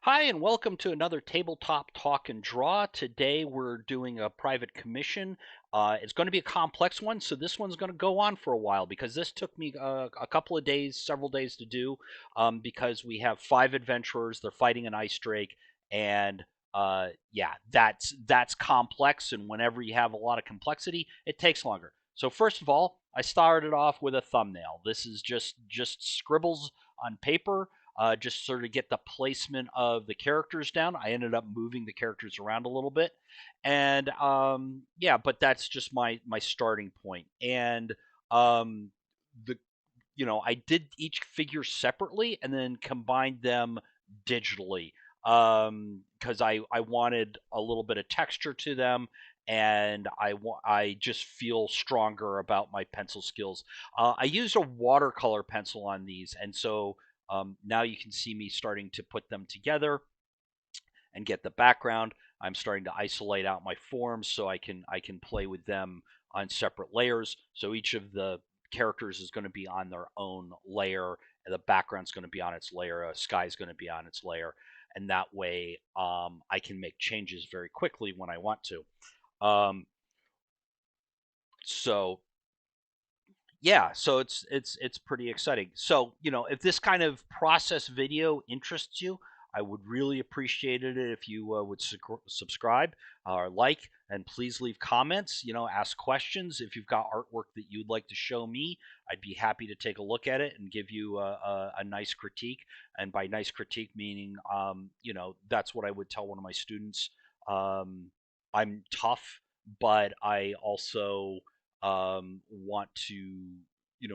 Hi, and welcome to another Tabletop Talk and Draw. Today we're doing a private commission. It's going to be a complex one, so this one's going to go on for a while because this took me a couple of days, several days to do, because we have five adventurers. They're fighting an ice drake, and yeah, that's complex. And whenever you have a lot of complexity, it takes longer. So first of all, I started off with a thumbnail. This is just scribbles on paper, just sort of get the placement of the characters down. I ended up moving the characters around a little bit, and yeah, but that's just my starting point. And the I did each figure separately and then combined them digitally, because I wanted a little bit of texture to them, and I just feel stronger about my pencil skills. I used a watercolor pencil on these, and so now you can see me starting to put them together and get the background. I'm starting to isolate out my forms so I can play with them on separate layers. So each of the characters is going to be on their own layer, and the background's going to be on its layer. Sky is going to be on its layer, and that way I can make changes very quickly when I want to. Um, so yeah, so it's pretty exciting. So, if this kind of process video interests you, I would really appreciate it if you would subscribe or like, and please leave comments. Ask questions. If you've got artwork that you'd like to show me, I'd be happy to take a look at it and give you a nice critique. And by nice critique, meaning, that's what I would tell one of my students. Um, I'm tough, but I also want to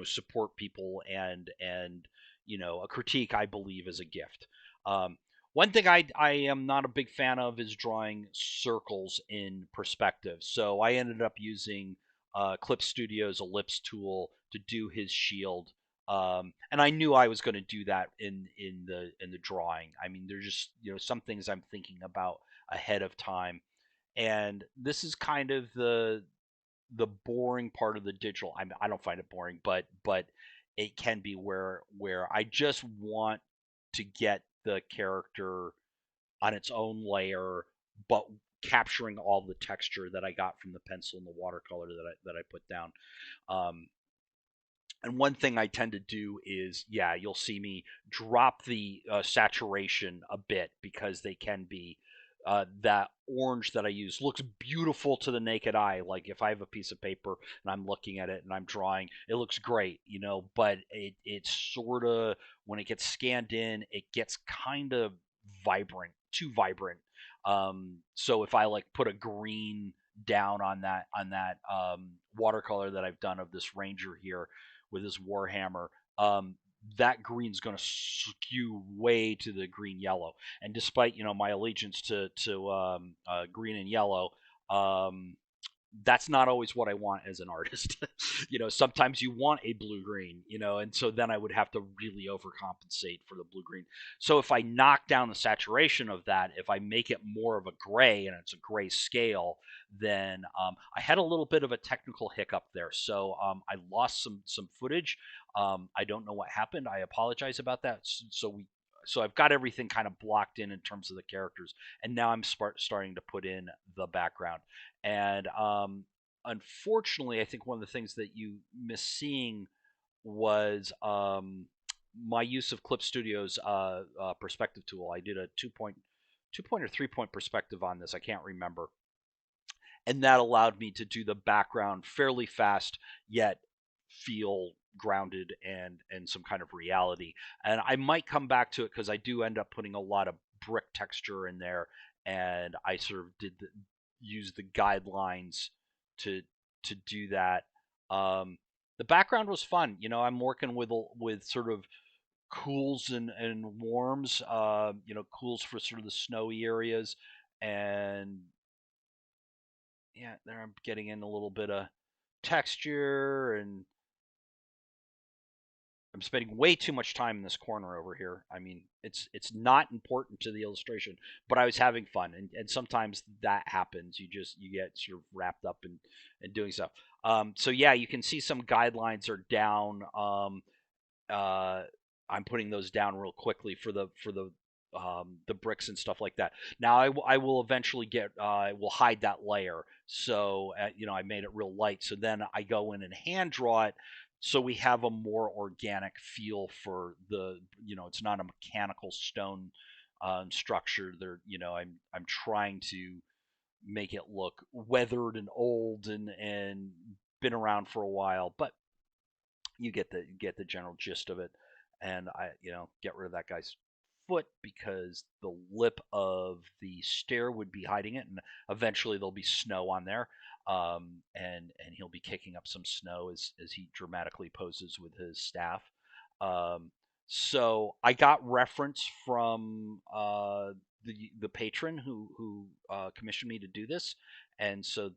support people, and a critique I believe is a gift. One thing I am not a big fan of is drawing circles in perspective, so I ended up using Clip Studio's ellipse tool to do his shield. And I knew I was going to do that in the drawing. I mean, there's just some things I'm thinking about ahead of time, and this is kind of the boring part of the digital. I don't find it boring, but it can be where I just want to get the character on its own layer, but capturing all the texture that I got from the pencil and the watercolor that I put down. Um, and one thing I tend to do is, yeah, you'll see me drop the saturation a bit because they can be. That orange that I use looks beautiful to the naked eye. Like if I have a piece of paper and I'm looking at it and I'm drawing, it looks great, but it's sort of, when it gets scanned in, it gets kind of vibrant, too vibrant. So if I like put a green down on that watercolor that I've done of this ranger here with his warhammer, that green's going to skew way to the green yellow. And despite my allegiance to green and yellow, um, that's not always what I want as an artist. Sometimes you want a blue green, and so then I would have to really overcompensate for the blue green. So if I knock down the saturation of that, if I make it more of a gray and it's a gray scale, then I had a little bit of a technical hiccup there. So I lost some footage. I don't know what happened. I apologize about that. So I've got everything kind of blocked in terms of the characters, and now I'm starting to put in the background. And unfortunately, I think one of the things that you miss seeing was my use of Clip Studio's perspective tool. I did a 2 point or 3 point perspective on this. I can't remember, and that allowed me to do the background fairly fast, yet feel grounded and some kind of reality. And I might come back to it because I do end up putting a lot of brick texture in there, and I sort of use the guidelines to do that. Um, the background was fun. I'm working with sort of cools and warms. Cools for sort of the snowy areas, and yeah, there I'm getting in a little bit of texture, and I'm spending way too much time in this corner over here. I mean, it's not important to the illustration, but I was having fun, and sometimes that happens. You get sort of wrapped up in doing stuff. So yeah, you can see some guidelines are down. Uh, I'm putting those down real quickly for the the bricks and stuff like that. Now I will eventually get will hide that layer. So I made it real light. So then I go in and hand draw it, so we have a more organic feel for the it's not a mechanical stone structure. There, I'm trying to make it look weathered and old and been around for a while, but you get the general gist of it. And I get rid of that guy's foot because the lip of the stair would be hiding it, and eventually there'll be snow on there. And he'll be kicking up some snow as he dramatically poses with his staff. Um, so I got reference from the patron who commissioned me to do this, and so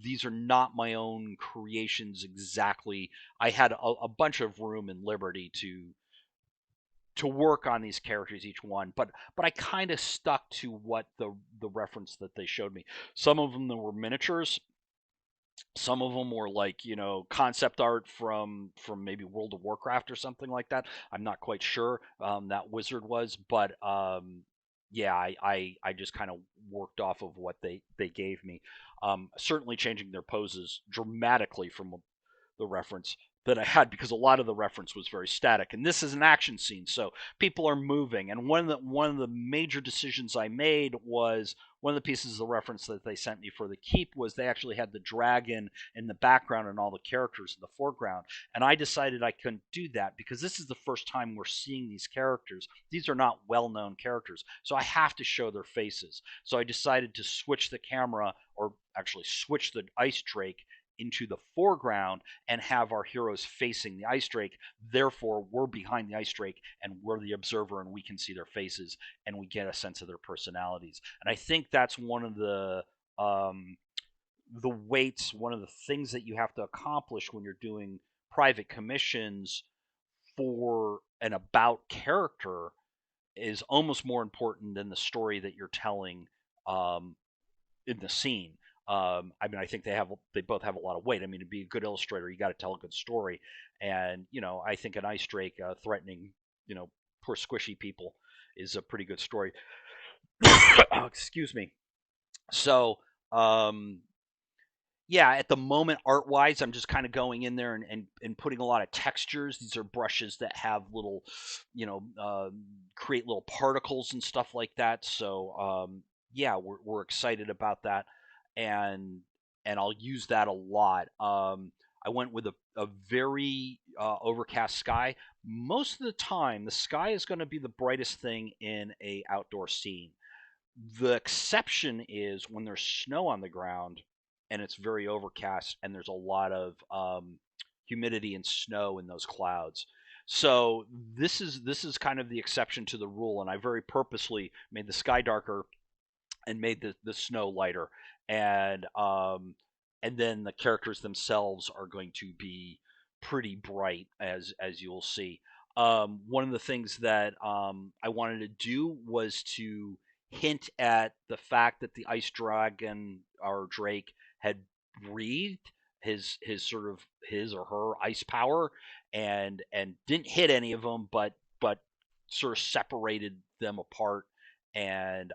these are not my own creations exactly. I had a bunch of room and liberty to work on these characters, each one, but I kind of stuck to what the reference that they showed me. Some of them were miniatures. Some of them were like concept art from maybe World of Warcraft or something like that. I'm not quite sure. That wizard was, but yeah, I just kind of worked off of what they gave me. Certainly changing their poses dramatically from the reference that I had, because a lot of the reference was very static. And this is an action scene, so people are moving. And one of the major decisions I made was one of the pieces of the reference that they sent me for the keep was they actually had the dragon in the background and all the characters in the foreground. And I decided I couldn't do that because this is the first time we're seeing these characters. These are not well-known characters, so I have to show their faces. So I decided to switch the camera, or actually switch the ice drake into the foreground and have our heroes facing the ice drake. Therefore, we're behind the ice drake and we're the observer, and we can see their faces and we get a sense of their personalities. And I think that's one of the weights, one of the things that you have to accomplish when you're doing private commissions for an about character, is almost more important than the story that you're telling um, in the scene. I mean, I think they both have a lot of weight. I mean, to be a good illustrator, you got to tell a good story, and I think an ice drake threatening poor squishy people is a pretty good story. Oh, excuse me. So um, yeah, at the moment, art wise, I'm just kind of going in there and putting a lot of textures. These are brushes that have little, create little particles and stuff like that. So yeah, we're excited about that, and I'll use that a lot. I went with a very overcast sky. Most of the time, the sky is going to be the brightest thing in a outdoor scene. The exception is when there's snow on the ground and it's very overcast and there's a lot of humidity and snow in those clouds. So this is kind of the exception to the rule, and I very purposely made the sky darker and made the snow lighter, and and then the characters themselves are going to be pretty bright, as you'll see. One of the things that I wanted to do was to hint at the fact that the ice dragon, or drake, had breathed his or her ice power, and didn't hit any of them, but sort of separated them apart. And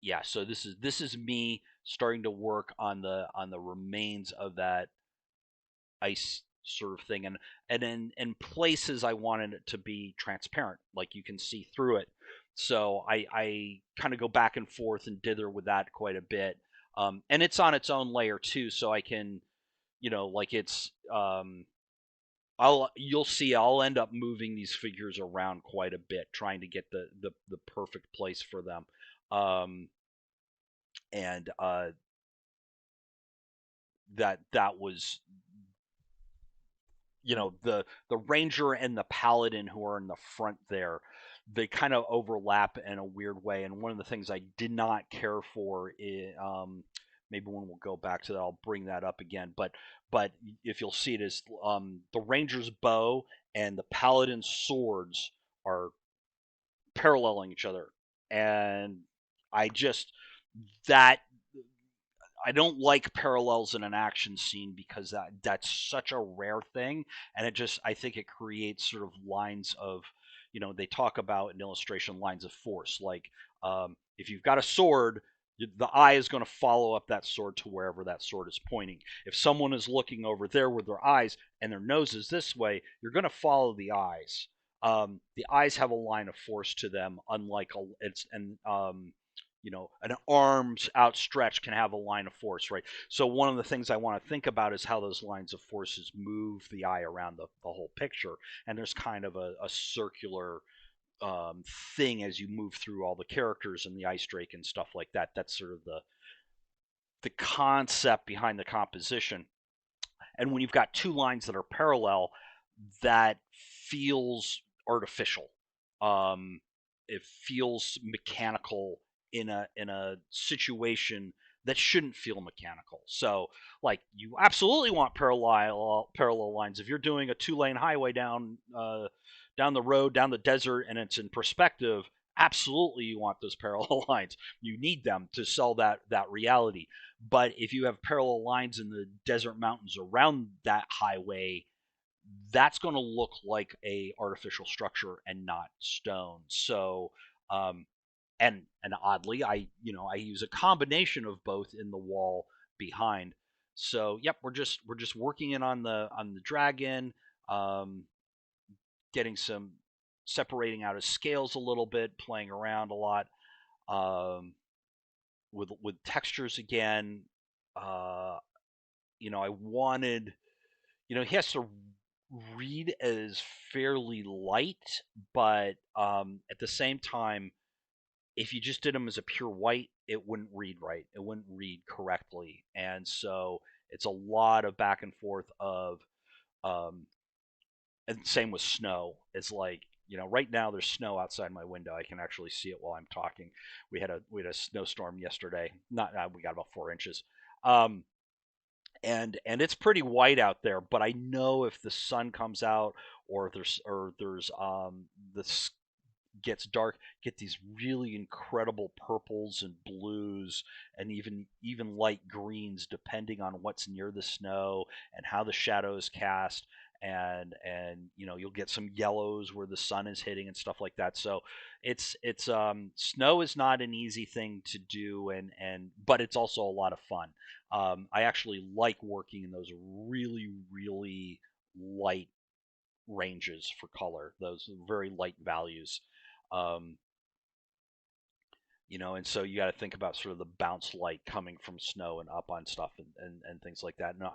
yeah, so this is me starting to work on the remains of that ice sort of thing, and in places I wanted it to be transparent, like you can see through it. So I kind of go back and forth and dither with that quite a bit. And it's on its own layer too, so I can, like it's you'll see I'll end up moving these figures around quite a bit, trying to get the perfect place for them. Um, and that was, the ranger and the paladin who are in the front there, they kind of overlap in a weird way. And one of the things I did not care for is, maybe when we'll go back to that, I'll bring that up again. But if you'll see it, is the ranger's bow and the paladin's swords are paralleling each other, and I just that I don't like parallels in an action scene, because that's such a rare thing, and I think it creates sort of lines of, they talk about in illustration lines of force. Like if you've got a sword, the eye is going to follow up that sword to wherever that sword is pointing. If someone is looking over there with their eyes and their nose is this way, you're going to follow the eyes. The eyes have a line of force to them, unlike it's and an arms outstretched can have a line of force, right? So one of the things I want to think about is how those lines of forces move the eye around the whole picture, and there's kind of a circular thing as you move through all the characters and the ice drake and stuff like that. That's sort of the concept behind the composition. And when you've got two lines that are parallel, that feels artificial. Um, it feels mechanical in a situation that shouldn't feel mechanical. So, like, you absolutely want parallel lines. If you're doing a 2-lane highway down the road, down the desert, and it's in perspective, absolutely you want those parallel lines. You need them to sell that reality. But if you have parallel lines in the desert mountains around that highway, that's going to look like a artificial structure and not stone. So, um, and oddly, I use a combination of both in the wall behind. So, yep, we're just working in on the dragon, um, getting some separating out his scales a little bit, playing around a lot um, with textures again. Uh, I wanted, he has to read as fairly light, but at the same time, if you just did him as a pure white, it wouldn't read right. It wouldn't read correctly, and so it's a lot of back and forth of, um, and same with snow. It's like, right now there's snow outside my window. I can actually see it while I'm talking. We had a snowstorm yesterday. Not We got about 4 inches. Um, and it's pretty white out there. But I know if the sun comes out, or there's this gets dark, get these really incredible purples and blues and even light greens, depending on what's near the snow and how the shadow is cast. And you'll get some yellows where the sun is hitting and stuff like that. So it's snow is not an easy thing to do, and but it's also a lot of fun. I actually like working in those really, really light ranges for color, those very light values. Um, and so you got to think about sort of the bounce light coming from snow and up on stuff, and things like that. Now,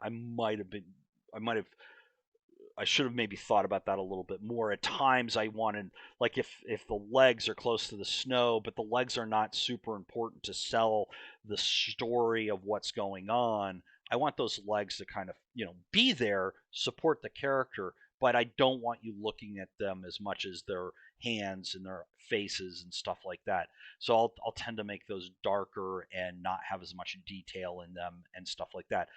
I should have maybe thought about that a little bit more. At times, I wanted, like, if the legs are close to the snow, but the legs are not super important to sell the story of what's going on. I want those legs to kind of, be there, support the character, but I don't want you looking at them as much as their hands and their faces and stuff like that. So I'll tend to make those darker and not have as much detail in them and stuff like that.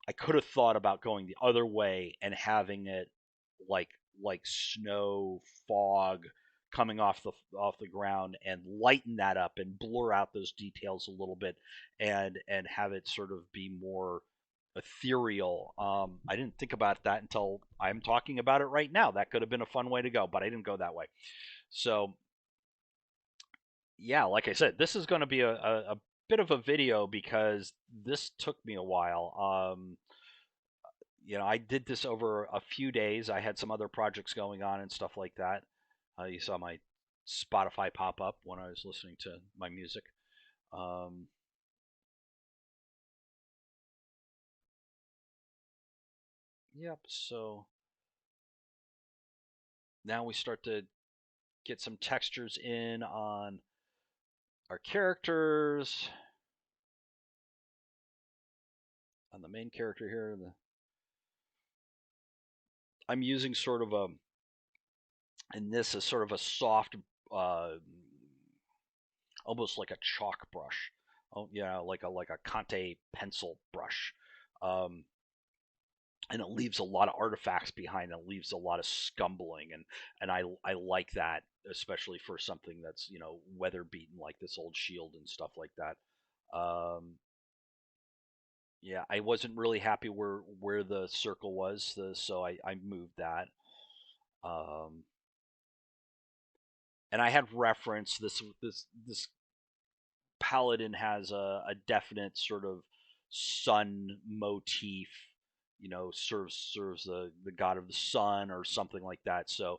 I could have thought about going the other way and having it like snow fog coming off the ground, and lighten that up and blur out those details a little bit, and have it sort of be more ethereal. I didn't think about that until I'm talking about it right now. That could have been a fun way to go, but I didn't go that way. So yeah, like I said, this is going to be a bit of a video because this took me a while. I did this over a few days. I had some other projects going on and stuff like that. You saw my Spotify pop up when I was listening to my music. Um, yep. So now we start to get some textures in on our characters, on the main character here. I'm using sort of and this is sort of a soft, uh, almost like a chalk brush. Oh yeah, like a Conte pencil brush. Um, and it leaves a lot of artifacts behind. It leaves a lot of scumbling, and I like that, especially for something that's weather beaten like this old shield and stuff like that. Yeah, I wasn't really happy where the circle was, so I moved that. Um, and I had reference this paladin has a definite sort of sun motif, serves the god of the sun or something like that. So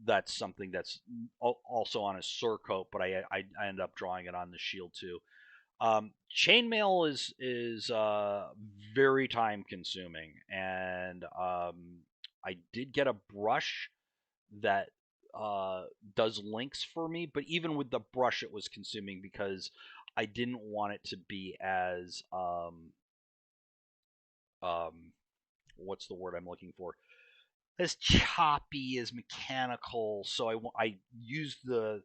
that's something that's also on his surcoat, but I end up drawing it on the shield too. Chainmail is very time consuming, and I did get a brush that uh, does links for me, but even with the brush, it was consuming because I didn't want it to be as um, what's the word I'm looking for? As choppy as mechanical. So I used the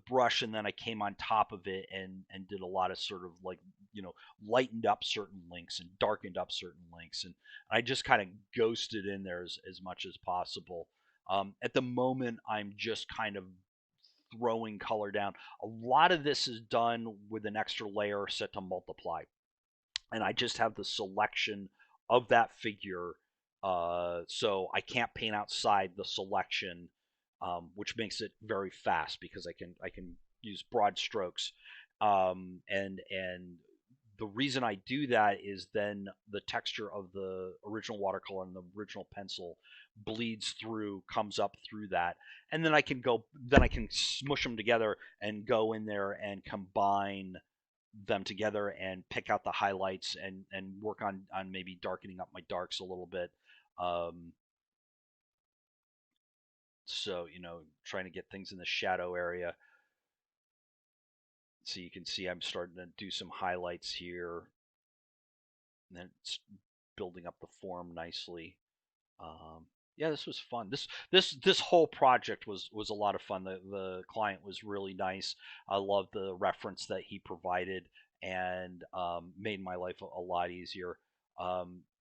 brush and then I came on top of it and did a lot of sort of like lightened up certain links and darkened up certain links, and I just kind of ghosted in there as much as possible. At the moment, I'm just kind of throwing color down. A lot of this is done with an extra layer set to multiply, and I just have the selection of that figure. So I can't paint outside the selection, which makes it very fast because I can use broad strokes, and the reason I do that is then the texture of the original watercolor and the original pencil bleeds through, comes up through that, and then I can smush them together and go in there and combine them together and pick out the highlights and work on maybe darkening up my darks a little bit. Um, so trying to get things in the shadow area. So you can see I'm starting to do some highlights here, and then it's building up the form nicely. Um, yeah, this was fun. This whole project was a lot of fun. The client was really nice. I love the reference that he provided, and made my life a lot easier.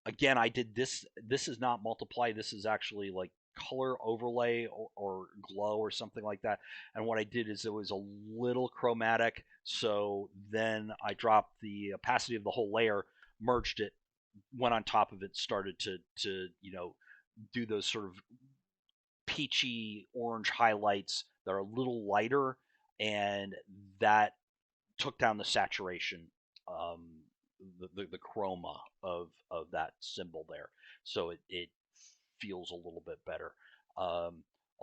Again, I did this. This is not multiply. This is actually like color overlay or glow or something like that. And what I did is it was a little chromatic. So then I dropped the opacity of the whole layer, merged it, went on top of it, started to do those sort of peachy orange highlights that are a little lighter, and that took down the saturation, um, the chroma of that symbol there, so it feels a little bit better. A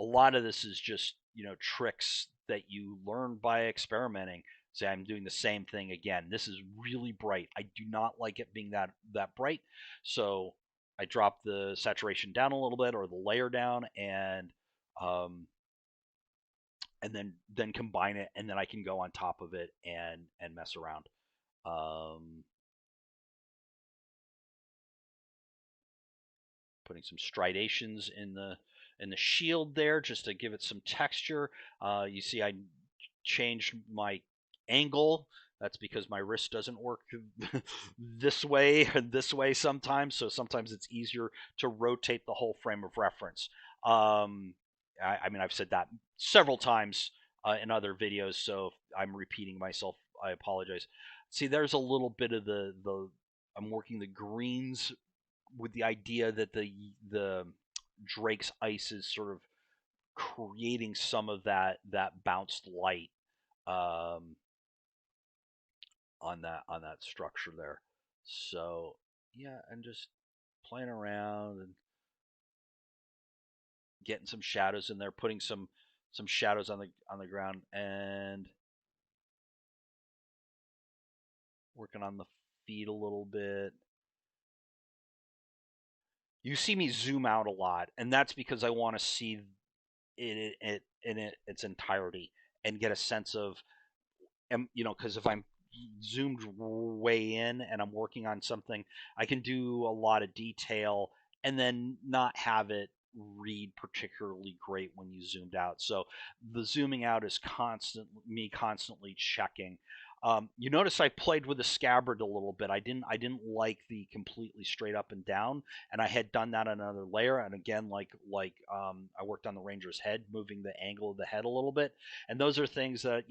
lot of this is just tricks that you learn by experimenting. Say I'm doing the same thing again. This is really bright. I do not like it being that bright, so I drop the saturation down a little bit or the layer down, um, and then combine it, and then I can go on top of it and mess around. Um, Putting some striations in the shield there just to give it some texture. You see, I changed my angle. That's because my wrist doesn't work this way and this way sometimes. So sometimes it's easier to rotate the whole frame of reference. Um, I mean, I've said that several times in other videos, so if I'm repeating myself, I apologize. See, there's a little bit of the I'm working the greens with the idea that the Drake's ice is sort of creating some of that bounced light, um, on that structure there. So yeah, and just playing around and getting some shadows in there, putting some shadows on the ground, and working on the feet a little bit. You see me zoom out a lot, and that's because I want to see its entirety and get a sense of, because if I'm zoomed way in and I'm working on something, I can do a lot of detail and then not have it read particularly great when you zoomed out. So the zooming out is constantly checking. You notice I played with the scabbard a little bit. I didn't like the completely straight up and down, and I had done that on another layer. And again, I worked on the ranger's head, moving the angle of the head a little bit. And those are things that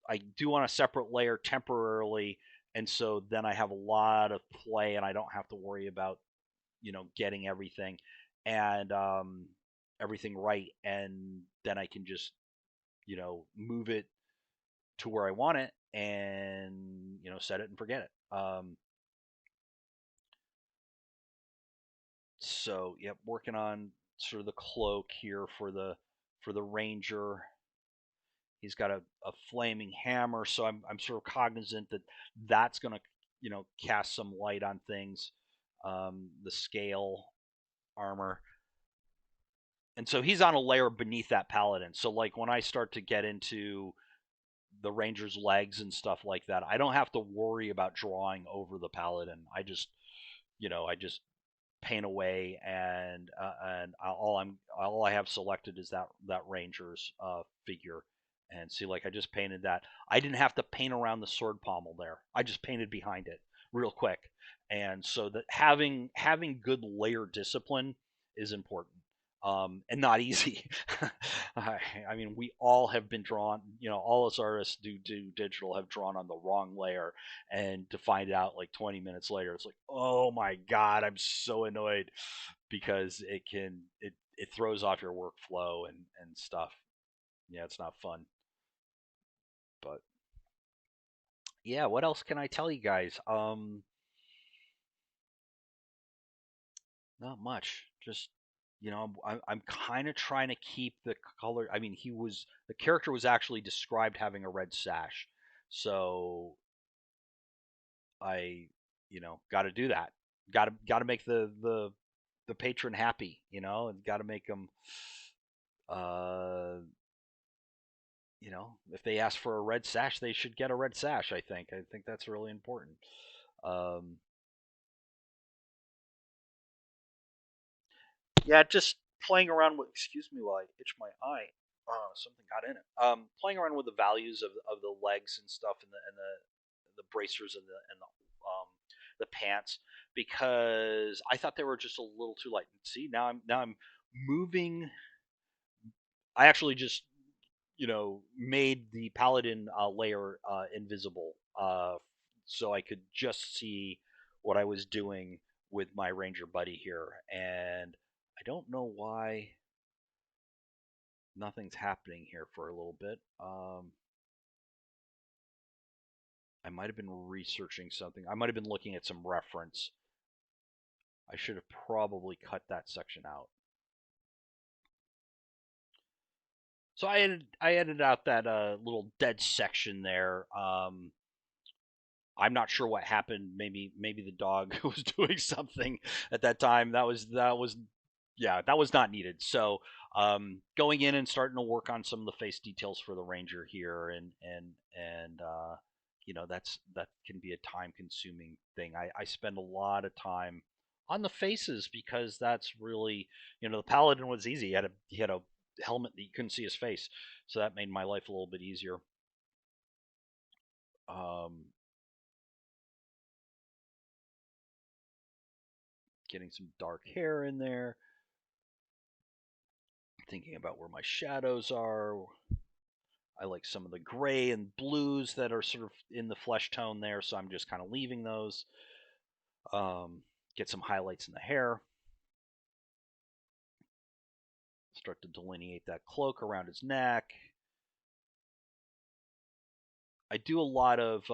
I do on a separate layer temporarily, and so then I have a lot of play, and I don't have to worry about getting everything and everything right, and then I can just move it to where I want it, and set it and forget it. So yep, working on sort of the cloak here for the ranger. He's got a flaming hammer, so I'm sort of cognizant that that's going to cast some light on things. The scale armor, and so he's on a layer beneath that paladin. So like when I start to get into the ranger's legs and stuff like that, I don't have to worry about drawing over the paladin. I just paint away, and all I have selected is that ranger's figure. And see, like I just painted that. I didn't have to paint around the sword pommel there. I just painted behind it real quick. And so that having good layer discipline is important. And not easy. I mean, we all have been drawn. All us artists do digital have drawn on the wrong layer, and to find out like 20 minutes later, it's like, oh my god, I'm so annoyed because it throws off your workflow and stuff. Yeah, it's not fun. But yeah, what else can I tell you guys? Not much. Just I'm kind of trying to keep the color. I mean, the character was actually described having a red sash, so I got to do that. Got to make the patron happy, and got to make them. Uh, if they ask for a red sash, they should get a red sash. I think that's really important. Um, Yeah, just playing around with. Excuse me while I itch my eye. Oh, something got in it. Playing around with the values of the legs and stuff, and the bracers and the pants, because I thought they were just a little too light. See, now I'm moving. I actually just made the paladin layer invisible, so I could just see what I was doing with my ranger buddy here, and I don't know why nothing's happening here for a little bit. I might have been researching something. I might have been looking at some reference. I should have probably cut that section out. So I edited out that little dead section there. I'm not sure what happened. Maybe the dog was doing something at that time. That was yeah, that was not needed. So going in and starting to work on some of the face details for the ranger here, and that can be a time consuming thing. I spend a lot of time on the faces because that's really the paladin was easy. He had a helmet that you couldn't see his face, so that made my life a little bit easier. Um, Getting some dark hair in there, thinking about where my shadows are. I like some of the gray and blues that are sort of in the flesh tone there, so I'm just kind of leaving those. Get some highlights in the hair. Start to delineate that cloak around his neck. I do a lot of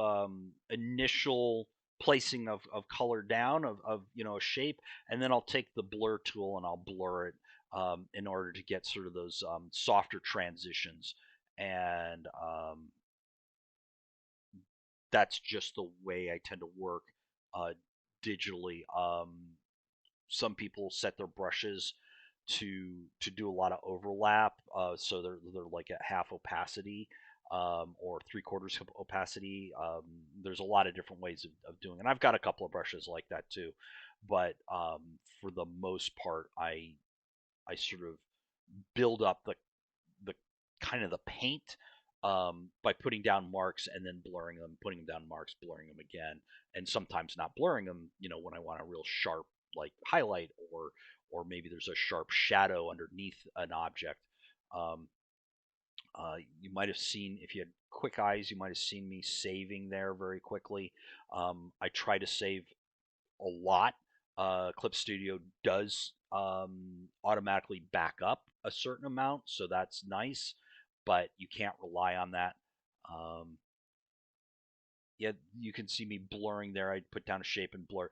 initial placing of color down of a shape, and then I'll take the blur tool and I'll blur it in order to get sort of those softer transitions. And that's just the way I tend to work uh, digitally. Some people set their brushes to do a lot of overlap, so they're like at half opacity, or three-quarters opacity. There's a lot of different ways of doing it. And I've got a couple of brushes like that too, but for the most part, I sort of build up the kind of the paint by putting down marks and then blurring them, putting them down marks, blurring them again, and sometimes not blurring them. When I want a real sharp like highlight, or maybe there's a sharp shadow underneath an object. Um, you might have seen, if you had quick eyes, you might have seen me saving there very quickly. I try to save a lot. Clip Studio does automatically back up a certain amount, so that's nice. but you can't rely on that. Um, yeah, you can see me blurring there. I put down a shape and blur.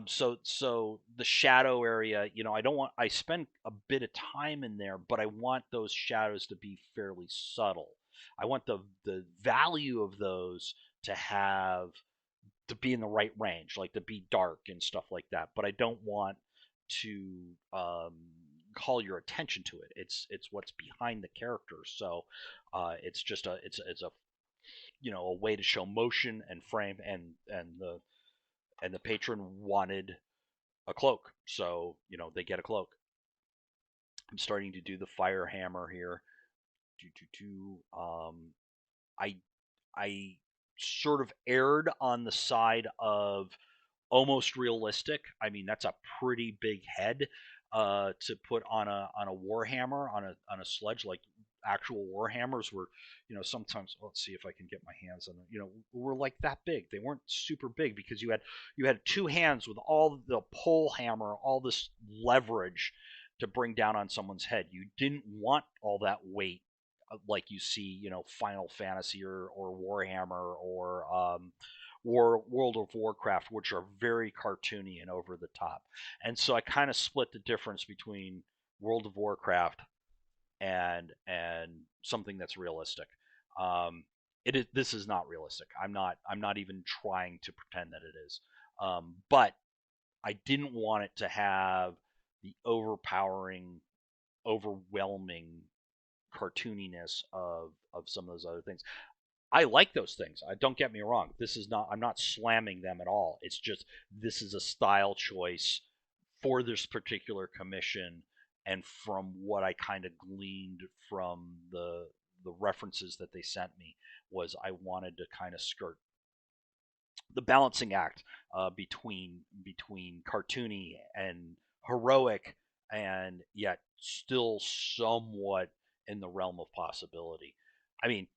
So the shadow area, I don't want. I spend a bit of time in there, but I want those shadows to be fairly subtle. I want the value of those to have to be in the right range, like to be dark and stuff like that. But I don't want to call your attention to it. It's what's behind the character. So it's just it's a a way to show motion and frame, and the patron wanted a cloak, so they get a cloak. I'm starting to do the fire hammer here. I I sort of erred on the side of almost realistic. I mean, that's a pretty big head to put on a warhammer, on a sledge. Like actual warhammers were, sometimes. Let's see if I can get my hands on them. Were like that big. They weren't super big because you had two hands with all the pole hammer, all this leverage to bring down on someone's head. You didn't want all that weight like you see, Final Fantasy or Warhammer or World of Warcraft, which are very cartoony and over the top. And so I kind of split the difference between World of Warcraft and something that's realistic. Um, this is not realistic. I'm not even trying to pretend that it is. But I didn't want it to have the overpowering, overwhelming cartooniness of some of those other things. I like those things. Don't get me wrong. This is not. I'm not slamming them at all. It's just this is a style choice for this particular commission, and from what I kind of gleaned from the references that they sent me was I wanted to kind of skirt the balancing act between cartoony and heroic, and yet still somewhat in the realm of possibility. I mean,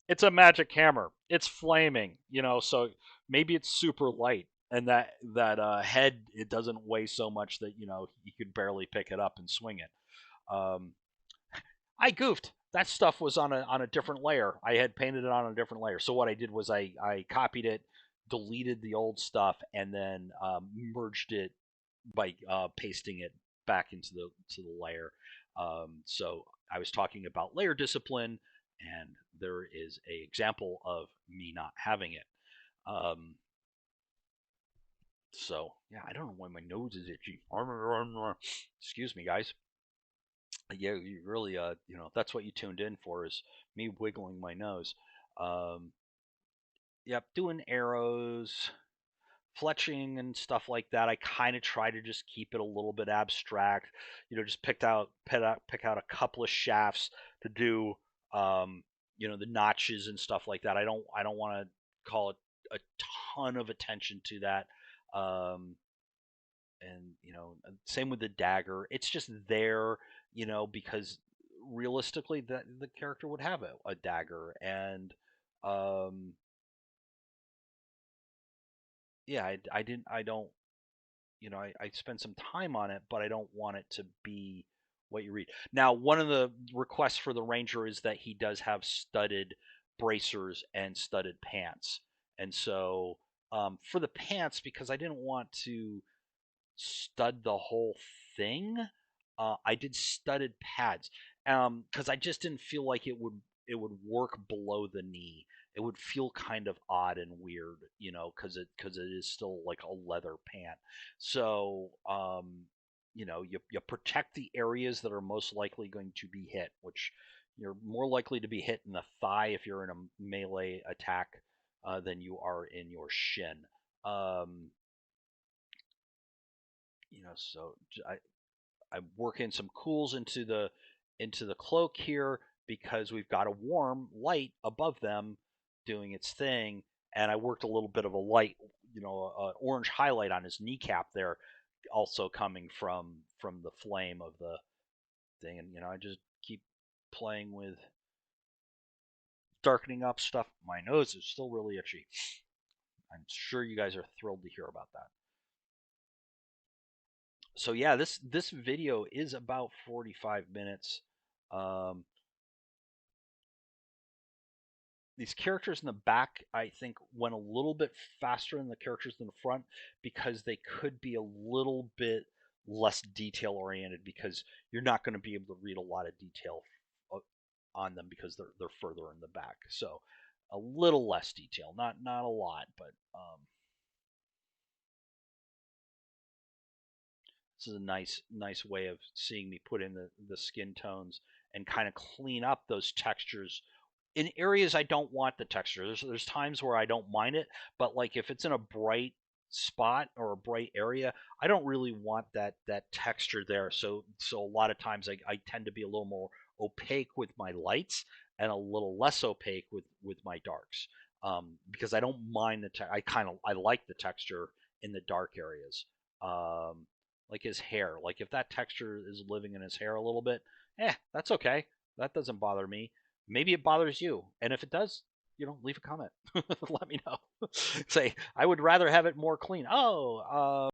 it's a magic hammer. It's flaming, so maybe it's super light, and that head, it doesn't weigh so much that you could barely pick it up and swing it. Um, I goofed. That stuff was on a different layer. I had painted it on a different layer. So what I did was I copied it, deleted the old stuff, and then merged it by pasting it back into the layer. So I was talking about layer discipline, and there is a example of me not having it. Um, so yeah, I don't know why my nose is itchy. Excuse me, guys. Yeah, you really, that's what you tuned in for, is me wiggling my nose. Um, yep, doing arrows, fletching and stuff like that. I kind of try to just keep it a little bit abstract. Just pick out a couple of shafts to do, the notches and stuff like that. I don't want to call it a ton of attention to that. Um, and same with the dagger. It's just there, because realistically, that the character would have a dagger, and um, yeah, I didn't, I don't, I spend some time on it, but I don't want it to be what you read. Now, one of the requests for the ranger is that he does have studded bracers and studded pants, and so for the pants, because I didn't want to stud the whole thing. I did studded pads because I just didn't feel like it would work below the knee. It would feel kind of odd and weird, because it is still like a leather pant. So you protect the areas that are most likely going to be hit, which you're more likely to be hit in the thigh if you're in a melee attack than you are in your shin. Um, so I work in some cools into the cloak here because we've got a warm light above them doing its thing, and I worked a little bit of a light, orange highlight on his kneecap there, also coming from the flame of the thing, and I just keep playing with darkening up stuff. My nose is still really itchy. I'm sure you guys are thrilled to hear about that. So yeah, this video is about 45 minutes. Um, these characters in the back, I think, went a little bit faster than the characters in the front because they could be a little bit less detail oriented because you're not going to be able to read a lot of detail uh, on them because they're further in the back. So a little less detail, not a lot, but this is a nice way of seeing me put in the skin tones and kind of clean up those textures in areas I don't want the texture. There's times where I don't mind it, but like if it's in a bright spot or a bright area, I don't really want that texture there. So a lot of times I tend to be a little more opaque with my lights and a little less opaque with my darks. Because I don't mind I like the texture in the dark areas. Like his hair. Like if that texture is living in his hair a little bit, that's okay. That doesn't bother me. Maybe it bothers you, and if it does, leave a comment. Let me know. Say I would rather have it more clean. Oh,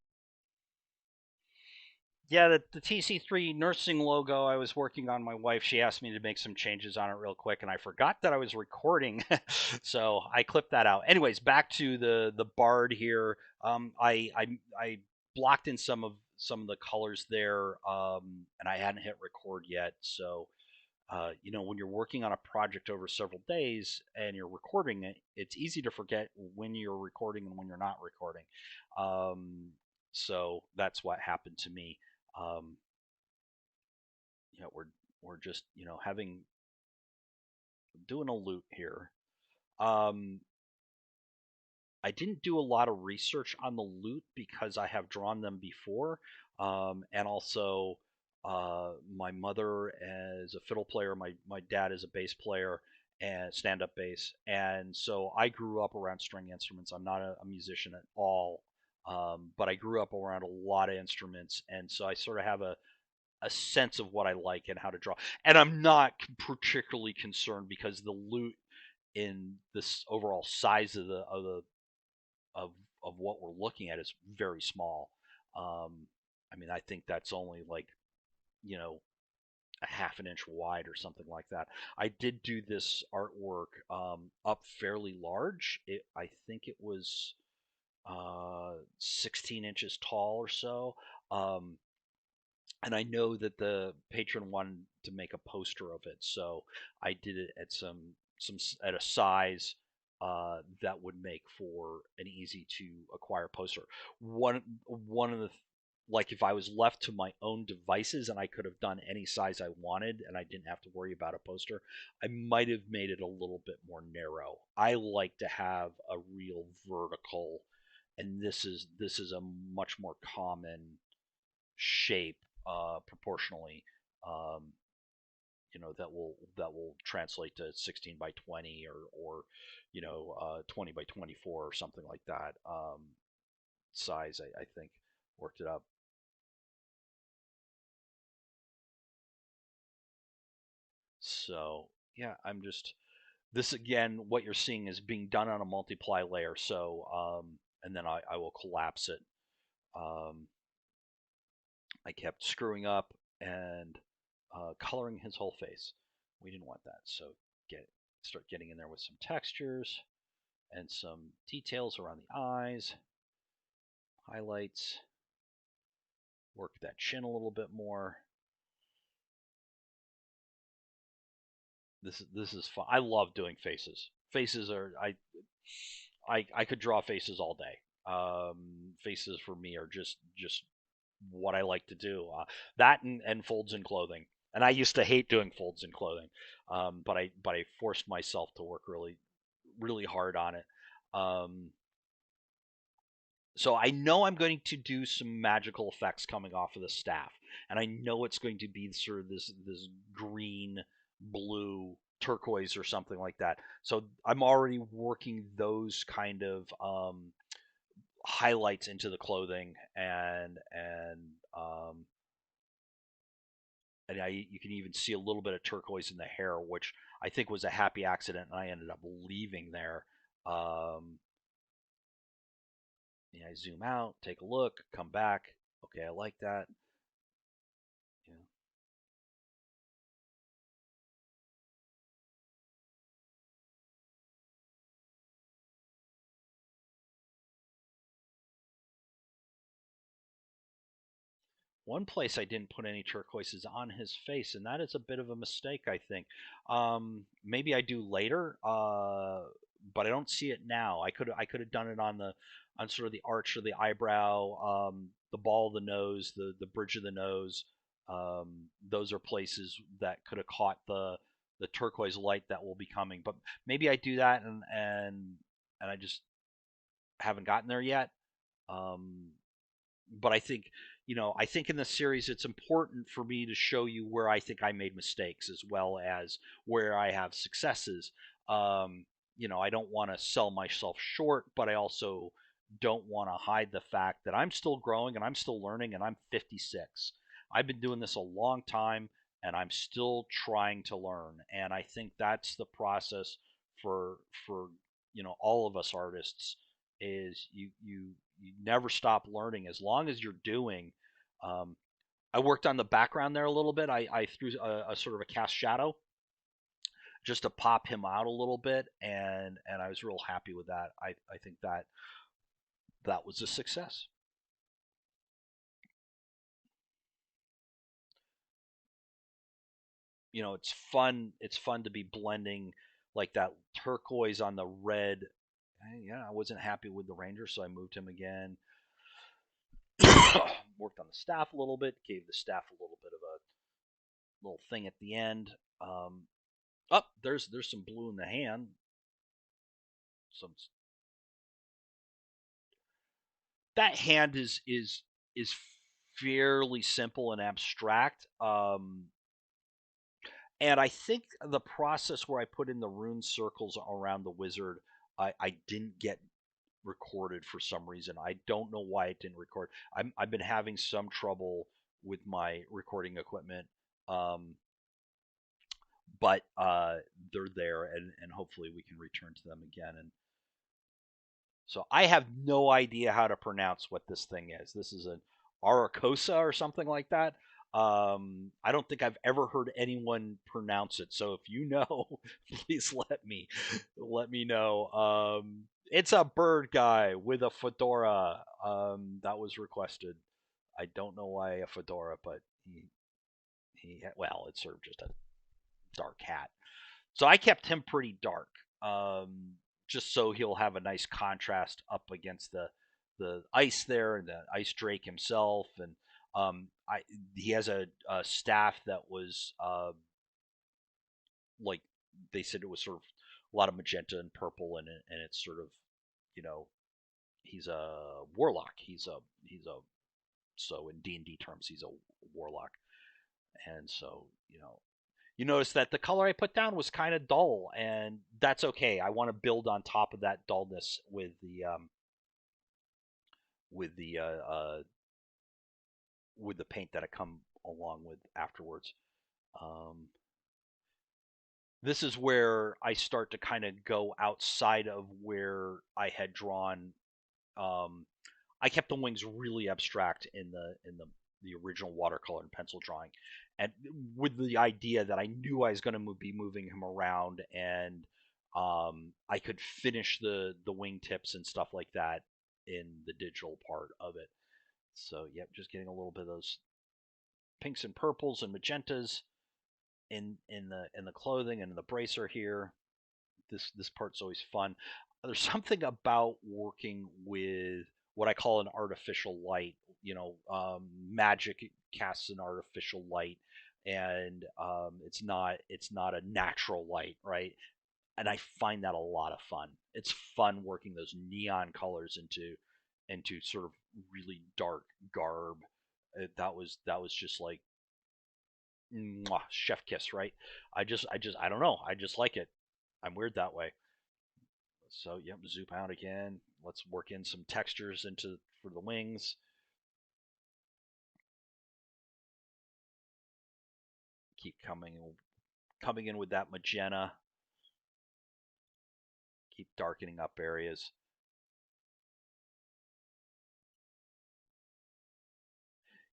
yeah, the TC3 nursing logo I was working on. My wife, she asked me to make some changes on it real quick, and I forgot that I was recording, so I clipped that out. Anyways, back to the bard here. I blocked in some of the colors there, and I hadn't hit record yet, so when you're working on a project over several days and you're recording it, it's easy to forget when you're recording and when you're not recording. Um, so that's what happened to me. Um, we're just having doing a loot here. Um, I didn't do a lot of research on the loot because I have drawn them before, and also my mother is a fiddle player, my dad is a bass player and stand-up bass, and so I grew up around string instruments. I'm not a musician at all, but I grew up around a lot of instruments, and so I sort of have a sense of what I like and how to draw. And I'm not particularly concerned because the loot in this overall size of of what we're looking at is very small. I mean, I think that's only like you know a half an inch wide or something like that. I did do this artwork up fairly large. I think it was 16 inches tall or so. Um, and I know that the patron wanted to make a poster of it, so I did it at some at a size that would make for an easy to acquire poster. One of the like if I was left to my own devices and I could have done any size I wanted and I didn't have to worry about a poster, I might have made it a little bit more narrow. I like to have a real vertical, and this is a much more common shape proportionally, um, that will translate to 16 by 20 or 20 by 24 or something like that size. I think worked it up. So yeah, I'm just this again. What you're seeing is being done on a multiply layer. So and then I will collapse it. Um, I kept screwing up and coloring his whole face. We didn't want that, so get start getting in there with some textures and some details around the eyes, highlights, work that chin a little bit more. This is fun. I love doing faces. Faces are I could draw faces all day. Faces for me are just what I like to do. That and folds in clothing. And I used to hate doing folds in clothing, but I forced myself to work really hard on it. Um, so I know I'm going to do some magical effects coming off of the staff, and I know it's going to be sort of this green, blue, turquoise, or something like that. So I'm already working those kind of highlights into the clothing, um, and you can even see a little bit of turquoise in the hair, which I think was a happy accident, and I ended up leaving there. Um, I zoom out, take a look, come back. Okay, I like that. Yeah. one place I didn't put any turquoise is on his face, and that is a bit of a mistake, I think. Maybe I do later, but I don't see it now. I could have done it on the on sort of the arch of the eyebrow, the ball of the nose, the bridge of the nose. Those are places that could have caught the turquoise light that will be coming. But maybe I do that, and I just haven't gotten there yet. Um, but I think in the series it's important for me to show you where I think I made mistakes as well as where I have successes. Um, I don't want to sell myself short, but I also don't want to hide the fact that I'm still growing and I'm still learning and I'm 56. I've been doing this a long time and I'm still trying to learn. And I think that's the process for all of us artists is you never stop learning as long as you're doing. Um, I worked on the background there a little bit. I threw a sort of a cast shadow just to pop him out a little bit, and I was real happy with that. I think that was a success. It's fun. It's fun to be blending like that turquoise on the red. Yeah, I wasn't happy with the ranger, so I moved him again. Worked on the staff a little bit. Gave the staff a little bit of a little thing at the end. Oh, there's some blue in the hand. Some That hand is fairly simple and abstract. And I think the process where I put in the rune circles around the wizard, I didn't get recorded for some reason. I don't know why it didn't record. I've been having some trouble with my recording equipment. Um, but they're there, and hopefully we can return to them again. And so I have no idea how to pronounce what this thing is. This is an Aracosa or something like that. I don't think I've ever heard anyone pronounce it. So if you know, please let me know. It's a bird guy with a fedora. That was requested. I don't know why a fedora, but well, it's sort of just a dark hat. So I kept him pretty dark, um, just so he'll have a nice contrast up against the ice there and the ice drake himself. And I he has a staff that was like they said it was sort of a lot of magenta and purple in it, and it's sort of you know he's a warlock. He's a so in D&D terms he's a warlock, and so you notice that the color I put down was kind of dull, and that's okay. I want to build on top of that dullness with the uh, uh, with the paint that I come along with afterwards. Um, this is where I start to kind of go outside of where I had drawn. Um, I kept the wings really abstract in the original watercolor and pencil drawing, and with the idea that I knew I was going to be moving him around, and I could finish the wingtips and stuff like that in the digital part of it. So yep, just getting a little bit of those pinks and purples and magentas in the clothing and in the bracer here. This part's always fun. There's something about working with what I call an artificial light. Magic casts an artificial light, and it's not a natural light, right? And I find that a lot of fun. It's fun working those neon colors into sort of really dark garb. That was just like mwah, chef kiss, right? I don't know. I just like it. I'm weird that way. So yep, zoom out again. Let's work in some textures into for the wings. Keep coming in with that magenta. Keep darkening up areas.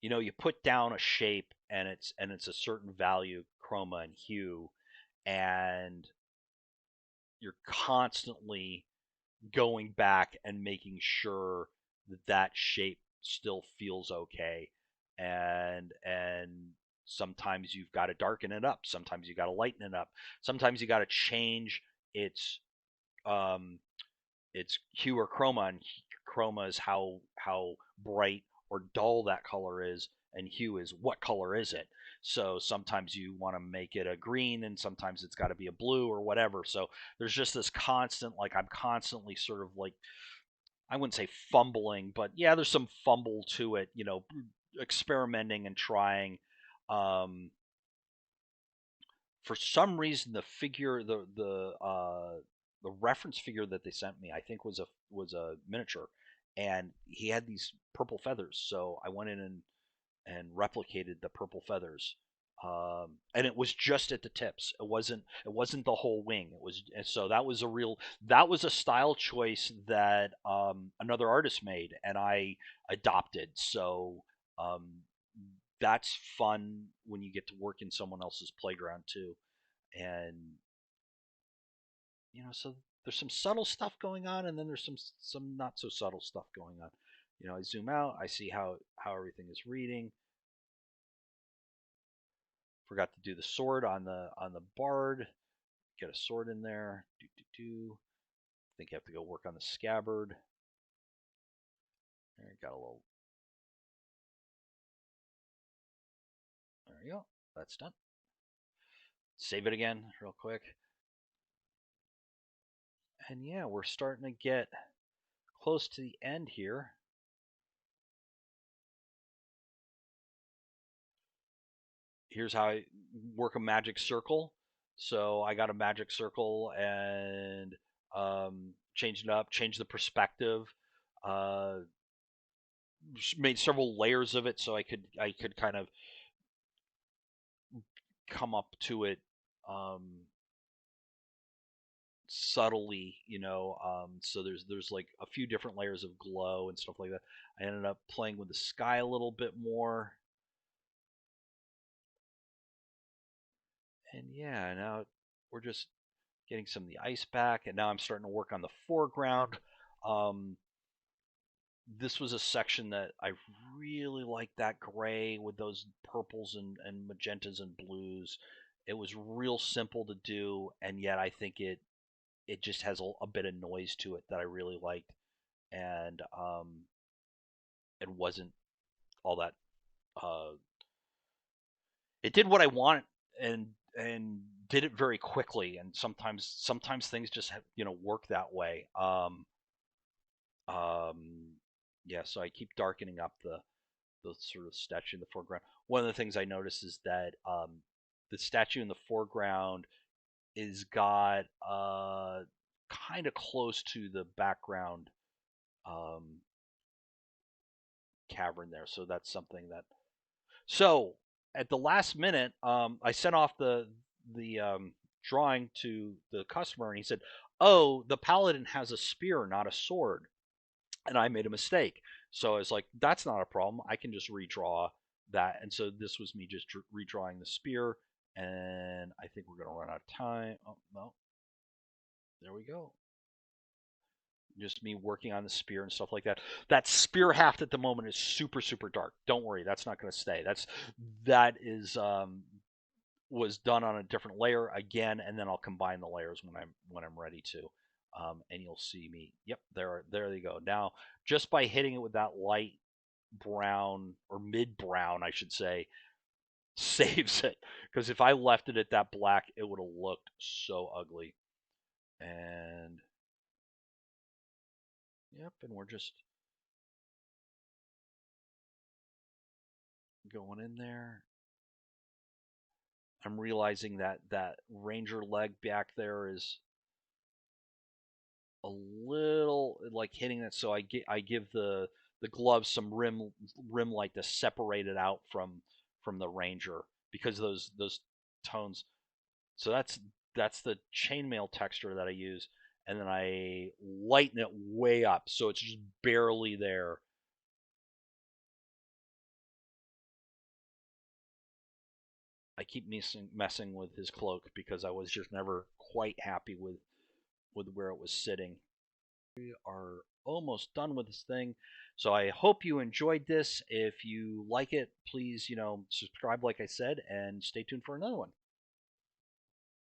You put down a shape and it's a certain value, chroma and hue, and you're constantly going back and making sure that that shape still feels okay. and sometimes you've got to darken it up, sometimes you got to lighten it up, sometimes you got to change its um, its hue or chroma, and chroma is how bright or dull that color is, and hue is what color is it. So sometimes you want to make it a green, and sometimes it's got to be a blue or whatever. So there's just this constant, like I'm constantly sort of like, I wouldn't say fumbling, but yeah, there's some fumble to it, experimenting and trying. Um, for some reason, the reference figure that they sent me, I think was a miniature, and he had these purple feathers. So I went in and replicated the purple feathers. And it was just at the tips. It wasn't the whole wing. It was, and so that was a style choice that another artist made, and I adopted. So um, that's fun when you get to work in someone else's playground too. And so there's some subtle stuff going on, and then there's some not so subtle stuff going on. I zoom out, I see how everything is reading. Forgot to do the sword on the bard. Get a sword in there. Do do do. Think you have to go work on the scabbard. There, got a little. There you go. That's done. Save it again real quick. And yeah, we're starting to get close to the end here. Here's how I work a magic circle. So I got a magic circle and changed it up, changed the perspective, uh, made several layers of it so I could kind of come up to it subtly, so there's like a few different layers of glow and stuff like that. I ended up playing with the sky a little bit more, and yeah, now we're just getting some of the ice back, and now I'm starting to work on the foreground. Um, this was a section that I really liked, that gray with those purples and magentas and blues. It was real simple to do, and yet I think it just has a bit of noise to it that I really liked, and it wasn't all that. Uh, it did what I want, and did it very quickly, and sometimes things just work that way. Um, yeah, so I keep darkening up the sort of statue in the foreground. One of the things I noticed is that the statue in the foreground is got kind of close to the background um, cavern there. So that's something that. So at the last minute, I sent off the drawing to the customer, and he said, "Oh, the paladin has a spear, not a sword," and I made a mistake. So I was like, "That's not a problem. I can just redraw that." And so this was me just redrawing the spear, and I think we're gonna run out of time. Oh no, there we go. Just me working on the spear and stuff like that. That spear haft at the moment is super super dark. Don't worry, that's not going to stay. That is was done on a different layer again, and then I'll combine the layers when I'm ready to. And you'll see me. Yep, there you go. Now, just by hitting it with that light brown or mid brown, I should say, saves it. Because if I left it at that black, it would have looked so ugly. And yep, and we're just going in there. I'm realizing that ranger leg back there is a little like hitting it, so I give the gloves some rim light to separate it out from the ranger because those tones. So that's the chainmail texture that I use, and then I lighten it way up so it's just barely there. I keep messing with his cloak because I was just never quite happy with where it was sitting. We are almost done with this thing. So I hope you enjoyed this. If you like it, please, subscribe, like I said, and stay tuned for another one.